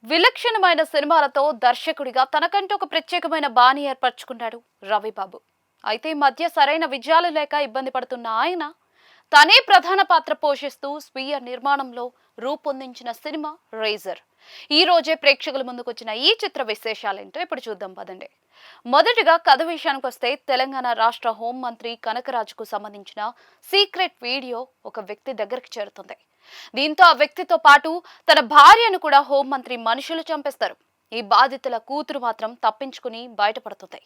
విలక్షణమైన సినిమాలతో దర్శకుడిగా తనకంటూ ఒక ప్రత్యేకమైన బాణి ఏర్పరచుకున్నాడు రవిబాబు. అయితే ఈ మధ్య సరైన విజయాలు లేక ఇబ్బంది పడుతున్న ఆయన తనే ప్రధాన పాత్ర పోషిస్తూ స్వీయ నిర్మాణంలో రూపొందించిన సినిమా రేజర్. ఈ రోజే ప్రేక్షకుల ముందుకొచ్చిన ఈ చిత్ర విశేషాలేంటో ఇప్పుడు చూద్దాం పదండి. మొదటిగా కథ విషయానికి వస్తే తెలంగాణ రాష్ట్ర హోంమంత్రి కనకరాజుకు సంబంధించిన సీక్రెట్ వీడియో ఒక వ్యక్తి దగ్గరికి చేరుతుంది. దీంతో ఆ వ్యక్తితో పాటు తన భార్యను కూడా హోంమంత్రి మనుషులు చంపేస్తారు. ఈ బాధితుల కూతురు మాత్రం తప్పించుకుని బయటపడుతుంది.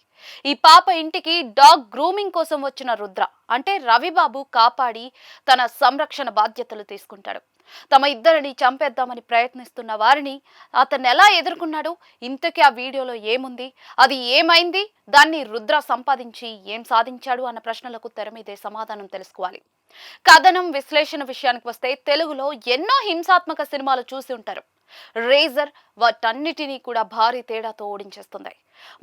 ఈ పాప ఇంటికి డాగ్ గ్రూమింగ్ కోసం వచ్చిన రుద్ర అంటే రవిబాబు కాపాడి తన సంరక్షణ బాధ్యతలు తీసుకుంటాడు. తమ ఇద్దరిని చంపేద్దామని ప్రయత్నిస్తున్న వారిని అతను ఎలా ఎదుర్కొన్నాడు, ఇంతకీ ఆ వీడియోలో ఏముంది, అది ఏమైంది, దాన్ని రుద్ర సంపాదించి ఏం సాధించాడు అన్న ప్రశ్నలకు తెర మీదే సమాధానం తెలుసుకోవాలి. కథనం విశ్లేషణ విషయానికి వస్తే తెలుగులో ఎన్నో హింసాత్మక సినిమాలు చూసి ఉంటారు. రేజర్ వాటన్నిటినీ కూడా భారీ తేడాతో ఓడించేస్తుంది.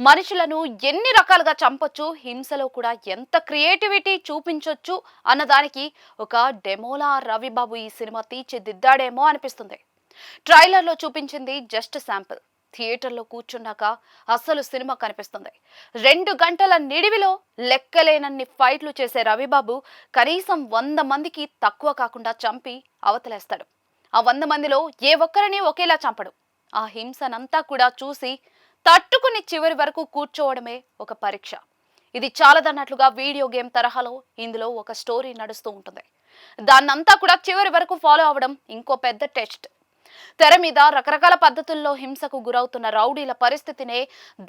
మనుషులను ఎన్ని రకాలుగా చంపొచ్చు, హింసలో కూడా ఎంత క్రియేటివిటీ చూపించొచ్చు అన్నదానికి ఒక డెమోలా రవిబాబు ఈ సినిమా తీర్చిదిద్దాడేమో అనిపిస్తుంది. ట్రైలర్లో చూపించింది జస్ట్ శాంపిల్. థియేటర్లో కూర్చున్నాక అసలు సినిమా కనిపిస్తుంది. 2 గంటల నిడివిలో లెక్కలేనన్ని ఫైట్లు చేసే రవిబాబు కనీసం 100 మందికి తక్కువ కాకుండా చంపి అవతలేస్తాడు. ఆ 100 మందిలో ఏ ఒక్కరిని ఒకేలా చంపడు. ఆ హింసనంతా కూడా చూసి తట్టుకుని చివరి వరకు కూర్చోవడమే ఒక పరీక్ష. ఇది చాలదన్నట్లుగా వీడియో గేమ్ తరహాలో ఇందులో ఒక స్టోరీ నడుస్తూ ఉంటుంది. దాన్నంతా కూడా చివరి వరకు ఫాలో అవ్వడం ఇంకో పెద్ద టెస్ట్. తెర మీద రకరకాల పద్ధతుల్లో హింసకు గురవుతున్న రౌడీల పరిస్థితినే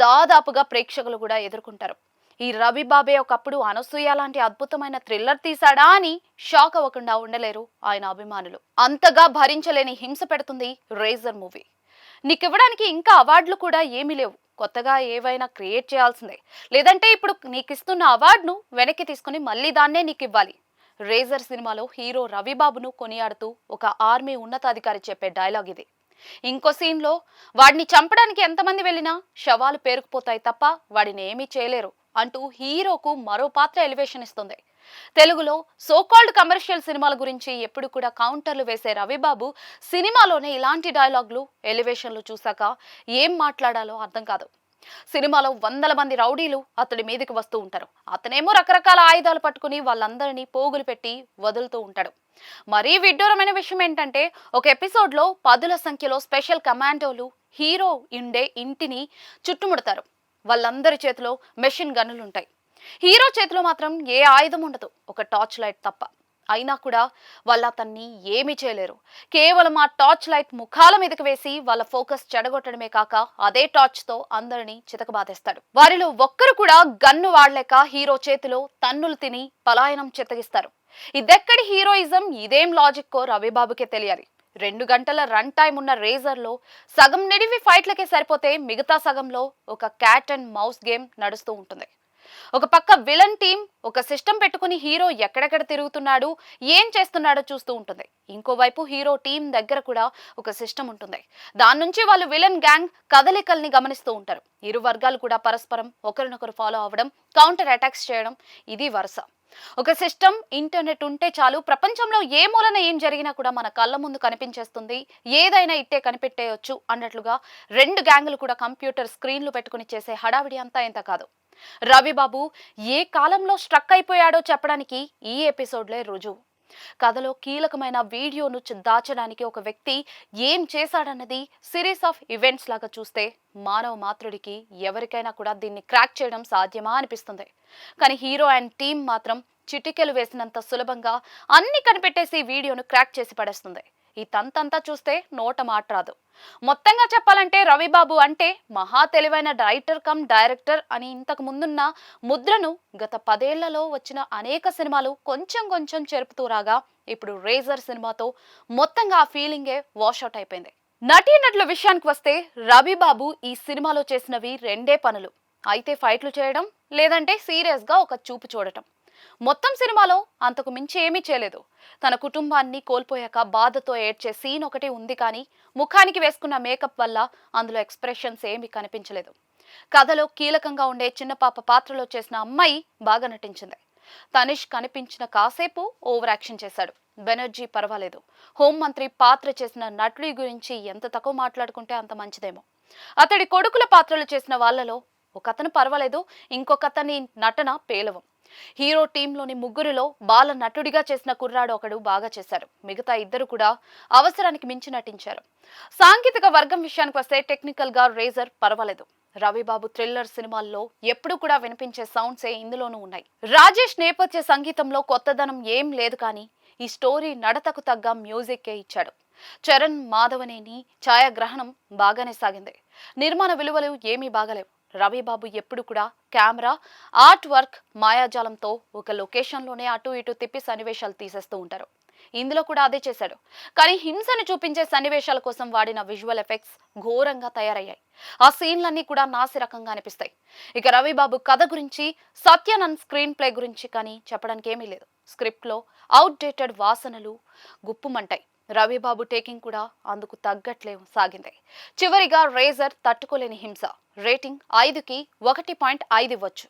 దాదాపుగా ప్రేక్షకులు కూడా ఎదుర్కొంటారు. ఈ రవిబాబే ఒకప్పుడు అనసూయ లాంటి అద్భుతమైన థ్రిల్లర్ తీశాడా అని షాక్ అవ్వకుండా ఉండలేరు ఆయన అభిమానులు. అంతగా భరించలేని హింస పెడుతుంది రేజర్ మూవీ. నీకివ్వడానికి ఇంకా అవార్డులు కూడా ఏమీ లేవు, కొత్తగా ఏవైనా క్రియేట్ చేయాల్సిందే, లేదంటే ఇప్పుడు నీకిస్తున్న అవార్డును వెనక్కి తీసుకుని మళ్ళీ దాన్నే నీకు ఇవ్వాలి. రేజర్ సినిమాలో హీరో రవిబాబును కొనియాడుతూ ఒక ఆర్మీ ఉన్నతాధికారి చెప్పే డైలాగ్ ఇది. ఇంకో సీన్లో వాడిని చంపడానికి ఎంతమంది వెళ్ళినా శవాలు పేరుకుపోతాయి తప్ప వాడిని ఏమీ చేయలేరు అంటూ హీరోకు మరో పాత్ర ఎలివేషన్ ఇస్తుంది. తెలుగులో సోకాల్డ్ కమర్షియల్ సినిమాల గురించి ఎప్పుడు కూడా కౌంటర్లు వేసే రవిబాబు సినిమాలోనే ఇలాంటి డైలాగులు ఎలివేషన్లు చూశాక ఏం మాట్లాడాలో అర్థం కాదు. సినిమాలో 100 మంది రౌడీలు అతడి మీదకి వస్తూ ఉంటారు. అతనేమో రకరకాల ఆయుధాలు పట్టుకుని వాళ్ళందరినీ పోగులు పెట్టి వదులుతూ ఉంటాడు. మరీ విడ్డూరమైన విషయం ఏంటంటే ఒక ఎపిసోడ్లో 10ల సంఖ్యలో స్పెషల్ కమాండోలు హీరో ఉండే ఇంటిని చుట్టుముడతారు. వాళ్ళందరి చేతిలో మెషిన్ గన్నులు ఉంటాయి. హీరో చేతిలో మాత్రం ఏ ఆయుధం ఉండదు, ఒక టార్చ్ లైట్ తప్ప. అయినా కూడా వాళ్ళు అతన్ని ఏమీ చేయలేరు. కేవలం ఆ టార్చ్ లైట్ ముఖాల మీదకి వేసి వాళ్ళ ఫోకస్ చెడగొట్టడమే కాక అదే టార్చ్ తో అందరినీ చితకబాదేస్తాడు. వారిలో ఒక్కరు కూడా గన్ను వాడలేక హీరో చేతిలో తన్నులు తిని పలాయనం చిత్తగిస్తారు. ఇదెక్కడి హీరోయిజం, ఇదేం లాజిక్కో రవిబాబుకే తెలియాలి. 2 గంటల రన్ టైం ఉన్న రేజర్ లో సగం నిడివి ఫైట్లకే సరిపోతే మిగతా సగంలో ఒక క్యాట్ అండ్ మౌస్ గేమ్ నడుస్తూ ఉంటుంది. ఒక పక్క విలన్ టీం ఒక సిస్టమ్ పెట్టుకుని హీరో ఎక్కడెక్కడ తిరుగుతున్నాడు, ఏం చేస్తున్నాడో చూస్తూ ఉంటుంది. ఇంకోవైపు హీరో టీం దగ్గర కూడా ఒక సిస్టమ్ ఉంటుంది. దాని నుంచి వాళ్ళు విలన్ గ్యాంగ్ కదలికల్ని గమనిస్తూ ఉంటారు. ఇరు వర్గాలు కూడా పరస్పరం ఒకరినొకరు ఫాలో అవ్వడం, కౌంటర్ అటాక్స్ చేయడం, ఇది వరుస. ఒక సిస్టమ్, ఇంటర్నెట్ ఉంటే చాలు ప్రపంచంలో ఏ మూలన ఏం జరిగినా కూడా మన కళ్ళ ముందు కనిపించేస్తుంది, ఏదైనా ఇట్టే కనిపెట్టేయొచ్చు అన్నట్లుగా 2 గ్యాంగులు కూడా కంప్యూటర్ స్క్రీన్లు పెట్టుకుని చేసే హడావిడి అంతా ఇంత కాదు. రవిబాబు ఏ కాలంలో స్ట్రక్ అయిపోయాడో చెప్పడానికి ఈ ఎపిసోడ్లే రుజువు. కథలో కీలకమైన వీడియోను దాచడానికి ఒక వ్యక్తి ఏం చేశాడన్నది సిరీస్ ఆఫ్ ఈవెంట్స్ లాగా చూస్తే మానవ మాత్రుడికి ఎవరికైనా కూడా దీన్ని క్రాక్ చేయడం సాధ్యమా అనిపిస్తుంది. కానీ హీరో అండ్ టీం మాత్రం చిటికెలు వేసినంత సులభంగా అన్ని కనిపెట్టేసి వీడియోను క్రాక్ చేసి పడేస్తుంది. ఈ తంతంతా చూస్తే నోట మాట రాదు. మొత్తంగా చెప్పాలంటే రవిబాబు అంటే మహా తెలివైన రైటర్ కమ్ డైరెక్టర్ అని ఇంతకు ముందున్న ముద్రను గత 10 ఏళ్లలో వచ్చిన అనేక సినిమాలు కొంచెం కొంచెం చెరుపుతూ రాగా ఇప్పుడు రేజర్ సినిమాతో మొత్తంగా ఆ ఫీలింగే వాషౌట్ అయిపోయింది. నటీనటుల విషయానికి వస్తే రవిబాబు ఈ సినిమాలో చేసినవి 2 పనులు. అయితే ఫైట్లు చేయడం, లేదంటే సీరియస్ గా ఒక చూపు చూడటం. మొత్తం సినిమాలో అంతకు మించి ఏమీ చేయలేదు. తన కుటుంబాన్ని కోల్పోయాక బాధతో ఏడ్చే సీన్ ఒకటి ఉంది, కానీ ముఖానికి వేసుకున్న మేకప్ వల్ల అందులో ఎక్స్ప్రెషన్స్ ఏమీ కనిపించలేదు. కథలో కీలకంగా ఉండే చిన్న పాప పాత్రలో చేసిన అమ్మాయి బాగా నటించింది. తనిష్ కనిపించిన కాసేపు ఓవర్ యాక్షన్ చేశాడు. బెనర్జీ పర్వాలేదు. హోంమంత్రి పాత్ర చేసిన నటుడి గురించి ఎంత తక్కువ మాట్లాడుకుంటే అంత మంచిదేమో. అతడి కొడుకుల పాత్రలు చేసిన వాళ్ళలో ఒకతను పర్వాలేదు, ఇంకొకతని నటన పేలవం. హీరో టీంలోని ముగ్గురిలో బాల నటుడిగా చేసిన కుర్రాడు ఒకడు బాగా చేశారు. మిగతా ఇద్దరు కూడా అవసరానికి మించి నటించారు. సాంకేతిక వర్గం విషయానికి వస్తే టెక్నికల్ గా రేజర్ పర్వాలేదు. రవిబాబు థ్రిల్లర్ సినిమాల్లో ఎప్పుడు కూడా వినిపించే సౌండ్సే ఇందులోనూ ఉన్నాయి. రాజేష్ నేపథ్య సంగీతంలో కొత్తదనం ఏం లేదు, కానీ ఈ స్టోరీ నడతకు తగ్గ మ్యూజిక్కే ఇచ్చాడు. చరణ్ మాధవనేని ఛాయాగ్రహణం బాగానే సాగింది. నిర్మాణ విలువలు ఏమీ బాగలేవు. రవిబాబు ఎప్పుడు కూడా కెమెరా, ఆర్ట్ వర్క్, మాయాజాలంతో ఒక లొకేషన్లోనే అటు ఇటు తిప్పి సన్నివేశాలు తీసేస్తూ ఉంటారు. ఇందులో కూడా అదే చేశాడు. కానీ హింసను చూపించే సన్నివేశాల కోసం వాడిన విజువల్ ఎఫెక్ట్స్ ఘోరంగా తయారయ్యాయి. ఆ సీన్లన్నీ కూడా నాసి రకంగా అనిపిస్తాయి. ఇక రవిబాబు కథ గురించి, సత్యానంద్ స్క్రీన్ ప్లే గురించి కానీ చెప్పడానికి ఏమీ లేదు. స్క్రిప్ట్లో అవుట్డేటెడ్ వాసనలు గుప్పుమంటాయి. రవిబాబు టేకింగ్ కూడా అందుకు తగ్గట్లే సాగింది. చివరిగా రేజర్ తట్టుకోలేని హింస. రేటింగ్ 5కి 1.5 ఇవ్వచ్చు.